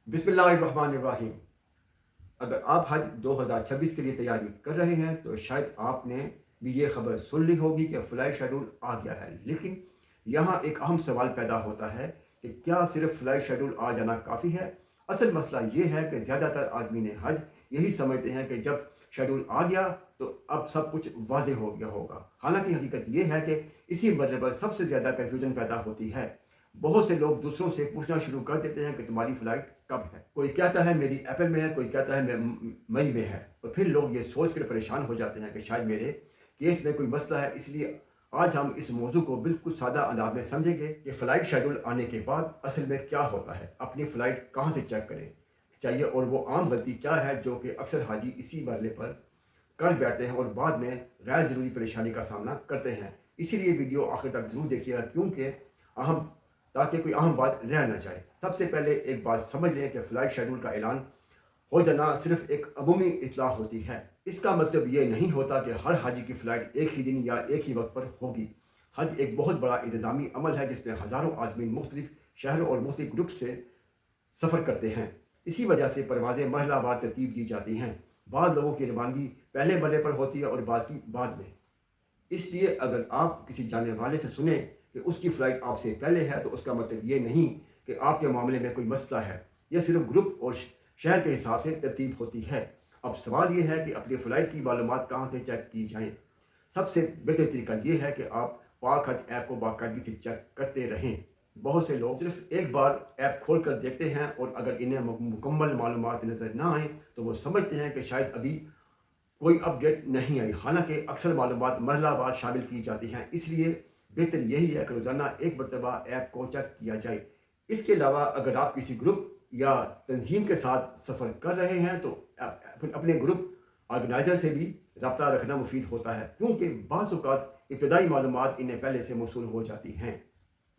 बिस्मिल्लाहिर्रहमानिर्रहीम। अगर आप हज 2026 के लिए तैयारी कर रहे हैं तो शायद आपने भी ये खबर सुन ली होगी कि फ़्लाइट शेड्यूल आ गया है। लेकिन यहाँ एक अहम सवाल पैदा होता है कि क्या सिर्फ फ़्लाइट शेड्यूल आ जाना काफ़ी है। असल मसला ये है कि ज़्यादातर आज़मीन हज यही समझते हैं कि जब शेड्यूल आ गया तो अब सब कुछ वाज़ेह हो गया होगा। हालांकि हकीकत ये है कि इसी मरले पर सबसे ज़्यादा कन्फ्यूजन पैदा होती है। बहुत से लोग दूसरों से पूछना शुरू कर देते हैं कि तुम्हारी फ़्लाइट कब है। कोई कहता है मेरी अप्रैल में है, कोई कहता है मई में है। और फिर लोग ये सोच कर परेशान हो जाते हैं कि शायद मेरे केस में कोई मसला है। इसलिए आज हम इस मौजू को बिल्कुल सादा अंदाज में समझेंगे कि फ़्लाइट शेड्यूल आने के बाद असल में क्या होता है, अपनी फ़्लाइट कहाँ से चेक करें चाहिए और वो आम गलती क्या है जो कि अक्सर हाजी इसी मरले पर कर बैठते हैं और बाद में गैर ज़रूरी परेशानी का सामना करते हैं। इसीलिए वीडियो आखिर तक ज़रूर देखिएगा क्योंकि अहम ताकि कोई अहम बात रह ना जाए। सबसे पहले एक बात समझ लें कि फ़्लाइट शेड्यूल का ऐलान हो जाना सिर्फ एक अमूमी इत्तला होती है। इसका मतलब ये नहीं होता कि हर हाजी की फ़्लाइट एक ही दिन या एक ही वक्त पर होगी। हज एक बहुत बड़ा इंतज़ामी अमल है जिसमें हज़ारों आज़मीन मुख्तलिफ शहरों और मुख्तलिफ ग्रुप से सफ़र करते हैं। इसी वजह से परवाज़ें मरहलावार तरतीब दी जाती हैं। बाद लोगों की रवानगी पहले मरले पर होती है और बाज़ की बाद में। इसलिए अगर आप किसी जानने वाले से सुने कि उसकी फ़्लाइट आपसे पहले है तो उसका मतलब ये नहीं कि आपके मामले में कोई मसला है। यह सिर्फ ग्रुप और शहर के हिसाब से तरतीब होती है। अब सवाल ये है कि अपनी फ़्लाइट की मालूमात कहाँ से चेक की जाएँ। सबसे बेहतर तरीका ये है कि आप पाक हज ऐप को बाकायदगी से चेक करते रहें। बहुत से लोग सिर्फ एक बार ऐप खोल कर देखते हैं और अगर इन्हें मुकम्मल मालूमात नज़र ना आए तो वो समझते हैं कि शायद अभी कोई अपडेट नहीं आई। हालांकि अक्सर मालूमात मरहलावार शामिल की जाती हैं। इसलिए बेहतर यही है कि रोज़ाना एक मरतबा ऐप को चेक किया जाए। इसके अलावा अगर आप किसी ग्रुप या तंजीम के साथ सफ़र कर रहे हैं तो अपने ग्रुप ऑर्गेनाइज़र से भी रब्ता रखना मुफीद होता है क्योंकि बाज़ औक़ात इब्तदाई मालूमात इन्हें पहले से मौसूल हो जाती हैं।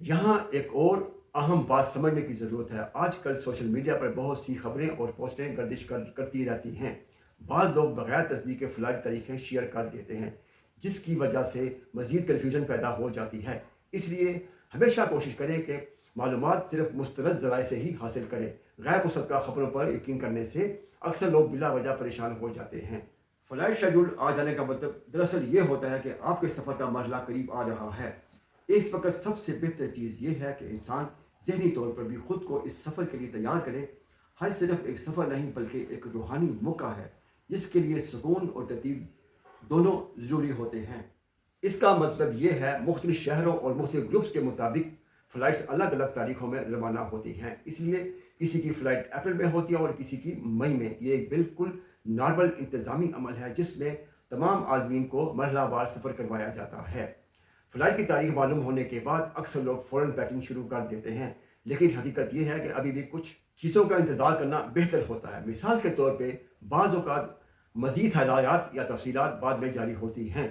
यहाँ एक और अहम बात समझने की ज़रूरत है। आजकल सोशल मीडिया पर बहुत सी खबरें और पोस्टें गर्दिश करती रहती हैं। बाद लोग बगैर तस्दीक के फ़्लाइट तारीखें शेयर कर देते हैं जिसकी वजह से मज़ीद कन्फ्यूजन पैदा हो जाती है। इसलिए हमेशा कोशिश करें कि मालूमात सिर्फ मुस्तरद ज़राए से ही हासिल करें। गैर मुसद्दक़ा खबरों पर यकीन करने से अक्सर लोग बिला वजह परेशान हो जाते हैं। फ़्लाइट शेड्यूल आ जाने का मतलब दरअसल ये होता है कि आपके सफ़र का मरहला करीब आ रहा है। इस वक्त सबसे बेहतर चीज़ ये है कि इंसान ज़हनी तौर पर भी ख़ुद को इस सफ़र के लिए तैयार करे। हज सिर्फ एक सफ़र नहीं बल्कि एक रूहानी मौका है जिसके लिए सुकून और तरतीब दोनों ज़रूरी होते हैं। इसका मतलब ये है मुख्तलिफ शहरों और मुख्तलिफ ग्रुप्स के मुताबिक फ़्लाइट्स अलग अलग तारीखों में रवाना होती हैं। इसलिए किसी की फ़्लाइट अप्रैल में होती है और किसी की मई में। ये एक बिल्कुल नॉर्मल इंतज़ामी अमल है जिसमें तमाम आज़मीन को मरहलावार सफ़र करवाया जाता है। फ़्लाइट की तारीख मालूम होने के बाद अक्सर लोग फ़ौरन पैकिंग शुरू कर देते हैं। लेकिन हकीकत यह है कि अभी भी कुछ चीज़ों का इंतज़ार करना बेहतर होता है। मिसाल के तौर पे बाज़ औक़ात मज़ीद हदायत या तफ़सीलात बाद में जारी होती हैं।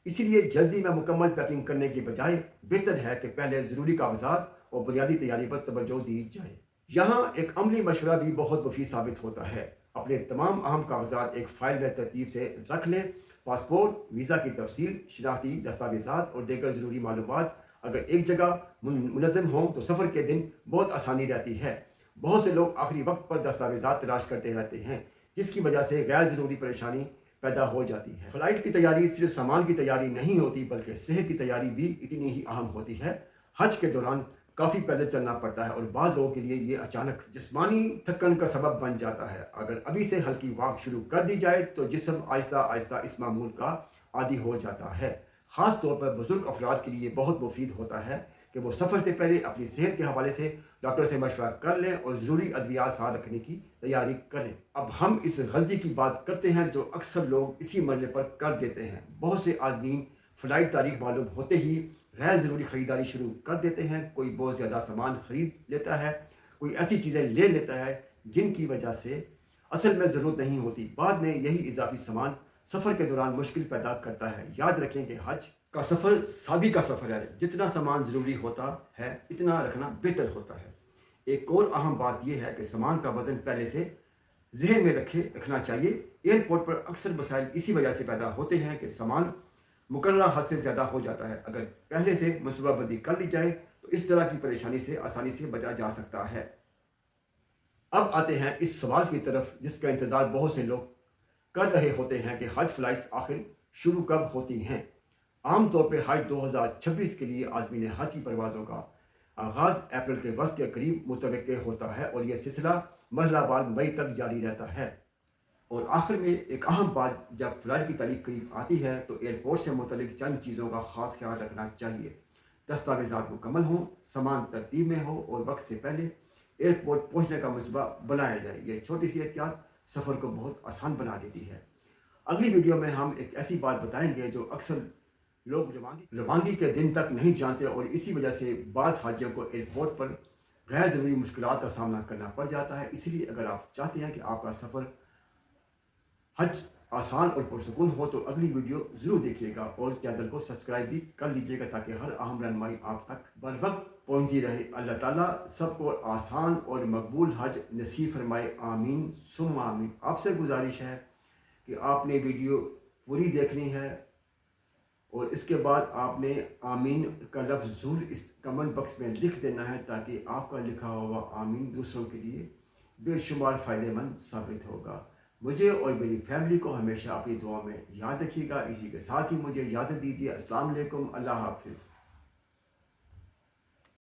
इसीलिए जल्दी में मुकम्मल पैकिंग करने के बजाय बेहतर है कि पहले ज़रूरी कागज़ात और बुनियादी तैयारी पर तवज्जो दी जाए। यहाँ एक अमली मशवरा भी बहुत मुफीद साबित होता है। अपने तमाम अहम कागज़ात एक फ़ाइल में तरतीब से रख लें। पासपोर्ट, वीज़ा की तफसील, शनाख्ती दस्तावेज़ात और दीगर ज़रूरी मालूमात अगर एक जगह मुनज़्ज़म हों तो सफ़र के दिन बहुत आसानी रहती है। बहुत से लोग आखिरी वक्त पर दस्तावेज़ात तलाश करते रहते हैं जिसकी वजह से गैर ज़रूरी परेशानी पैदा हो जाती है। फ़्लाइट की तैयारी सिर्फ सामान की तैयारी नहीं होती बल्कि सेहत की तैयारी भी इतनी ही अहम होती है। हज के दौरान काफ़ी पैदल चलना पड़ता है और बाज़ लोगों के लिए ये अचानक जिस्मानी थकन का सबब बन जाता है। अगर अभी से हल्की वॉक शुरू कर दी जाए तो जिस्म आहिस्ता आहिस्ता इस मामूल का आदी हो जाता है। ख़ास तौर पर बुज़ुर्ग अफराद के लिए बहुत मुफीद होता है कि वो सफ़र से पहले अपनी सेहत के हवाले से डॉक्टर से मशवरा कर लें और ज़रूरी अद्वियात साथ रखने की तैयारी करें। अब हम इस गलती की बात करते हैं जो अक्सर लोग इसी मरले पर कर देते हैं। बहुत से आज़मीन फ़्लाइट तारीख मालूम होते ही गैर ज़रूरी ख़रीदारी शुरू कर देते हैं। कोई बहुत ज़्यादा सामान ख़रीद लेता है, कोई ऐसी चीज़ें ले लेता है जिनकी वजह से असल में ज़रूरत नहीं होती। बाद में यही इजाफी सामान सफ़र के दौरान मुश्किल पैदा करता है। याद रखें कि हज का सफ़र सादी का सफ़र है। जितना सामान ज़रूरी होता है इतना रखना बेहतर होता है। एक और अहम बात यह है कि सामान का वज़न पहले से जहन में रखना चाहिए। एयरपोर्ट पर अक्सर मसाइल इसी वजह से पैदा होते हैं कि सामान मुकर्रर हद से ज़्यादा हो जाता है। अगर पहले से मनसूबाबंदी कर ली जाए तो इस तरह की परेशानी से आसानी से बचा जा सकता है। अब आते हैं इस सवाल की तरफ जिसका इंतज़ार बहुत से लोग कर रहे होते हैं कि हज फ़्लाइट्स आखिर शुरू कब होती हैं। आम तौर पे हज 2026 के लिए आज़मीन हज की परवाज़ों का आगाज़ अप्रैल के वस्त के करीब मुतवक्के होता है और यह सिलसिला मरहलावार मई तक जारी रहता है। और आखिर में एक अहम बात, जब फ़्लाइट की तारीख करीब आती है तो एयरपोर्ट से मुतल्लिक चंद चीज़ों का ख़ास ख्याल रखना चाहिए। दस्तावेज़ात मुकम्मल हों, सामान तरतीब में हो और वक्त से पहले एयरपोर्ट पहुंचने का मंसूबा बनाया जाए। ये छोटी सी एहतियात सफ़र को बहुत आसान बना देती है। अगली वीडियो में हम एक ऐसी बात बताएंगे जो अक्सर लोग रवानगी के दिन तक नहीं जानते और इसी वजह से बाज़ हाजियों को एयरपोर्ट पर गैर ज़रूरी मुश्किलात का सामना करना पड़ जाता है। इसलिए अगर आप चाहते हैं कि आपका सफ़र हज आसान और पुरसकून हो तो अगली वीडियो ज़रूर देखिएगा और चैनल को सब्सक्राइब भी कर लीजिएगा ताकि हर अहम रहनुमाई आप तक बर वक्त पहुँचती रहे। अल्लाह ताला सबको आसान और मकबूल हज नसीब फरमाए। आमीन सुम्मा आमीन। आपसे गुजारिश है कि आपने वीडियो पूरी देखनी है और इसके बाद आपने आमीन का लफ्ज़ ज़रूर इस कमेंट बॉक्स में लिख देना है ताकि आपका लिखा हुआ आमीन दूसरों के लिए बेशुमार फ़ायदेमंद साबित होगा। मुझे और मेरी फैमिली को हमेशा अपनी दुआ में याद रखिएगा। इसी के साथ ही मुझे इजाज़त दीजिए। अस्सलाम वालेकुम, अल्लाह हाफ़िज़।